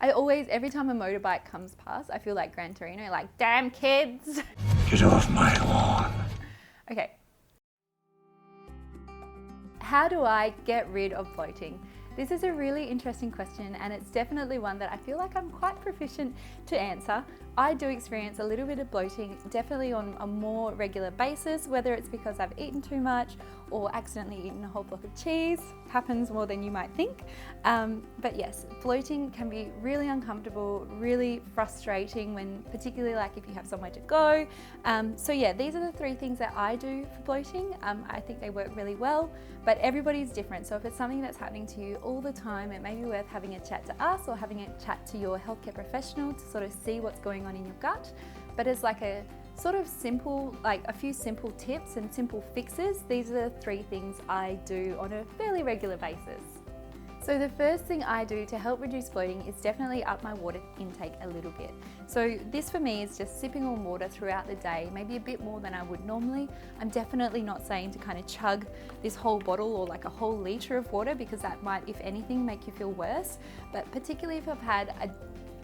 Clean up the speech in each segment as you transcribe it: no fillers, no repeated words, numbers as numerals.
I always, every time a motorbike comes past, I feel like Gran Torino, like, damn kids. Get off my lawn. Okay. How do I get rid of bloating? This is a really interesting question, and it's definitely one that I feel like I'm quite proficient to answer. I do experience a little bit of bloating, definitely on a more regular basis, whether it's because I've eaten too much or accidentally eaten a whole block of cheese. Happens more than you might think. But yes, bloating can be really uncomfortable, really frustrating when, particularly like if you have somewhere to go. So yeah, these are the 3 things that I do for bloating. I think they work really well, but everybody's different. So if it's something that's happening to you all the time, it may be worth having a chat to us or having a chat to your healthcare professional to sort of see what's going on in your gut. But as like a sort of simple, like a few simple tips and simple fixes, these are the 3 things I do on a fairly regular basis. So the first thing I do to help reduce bloating is definitely up my water intake a little bit. So this for me is just sipping on water throughout the day, maybe a bit more than I would normally. I'm definitely not saying to kind of chug this whole bottle or like a whole litre of water, because that might, if anything, make you feel worse. But particularly if I've had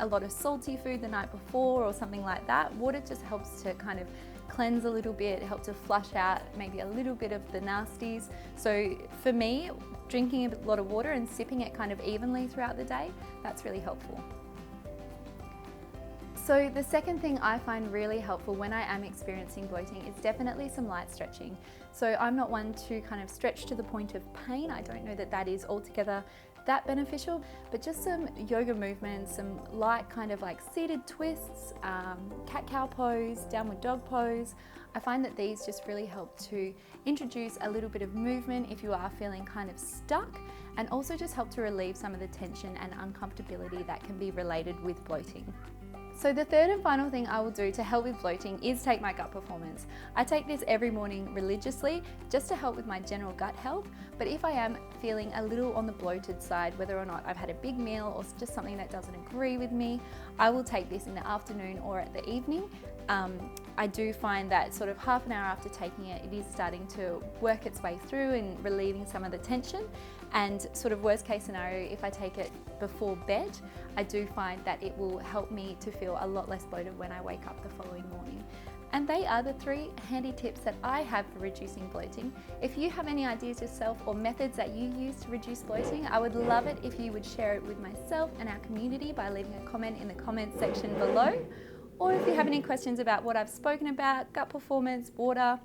a lot of salty food the night before or something like that, water just helps to kind of cleanse a little bit, help to flush out maybe a little bit of the nasties. So for me, drinking a lot of water and sipping it kind of evenly throughout the day, that's really helpful. So the second thing I find really helpful when I am experiencing bloating is definitely some light stretching. So I'm not one to kind of stretch to the point of pain. I don't know that that is altogether that beneficial, but just some yoga movements, some light kind of like seated twists, cat-cow pose, downward dog pose. I find that these just really help to introduce a little bit of movement if you are feeling kind of stuck, and also just help to relieve some of the tension and uncomfortability that can be related with bloating. So the third and final thing I will do to help with bloating is take my gut performance. I take this every morning religiously just to help with my general gut health, but if I am feeling a little on the bloated side, whether or not I've had a big meal or just something that doesn't agree with me, I will take this in the afternoon or at the evening. I do find that sort of half an hour after taking it, it is starting to work its way through and relieving some of the tension. And sort of worst case scenario, if I take it before bed, I do find that it will help me to feel a lot less bloated when I wake up the following morning. And they are the 3 handy tips that I have for reducing bloating. If you have any ideas yourself or methods that you use to reduce bloating, I would love it if you would share it with myself and our community by leaving a comment in the comments section below. Or if you have any questions about what I've spoken about, gut performance, water,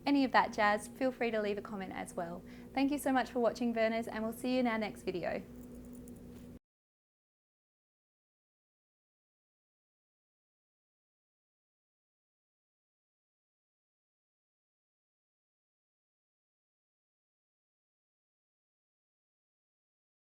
any of that jazz, feel free to leave a comment as well. Thank you so much for watching, Verners, and we'll see you in our next video.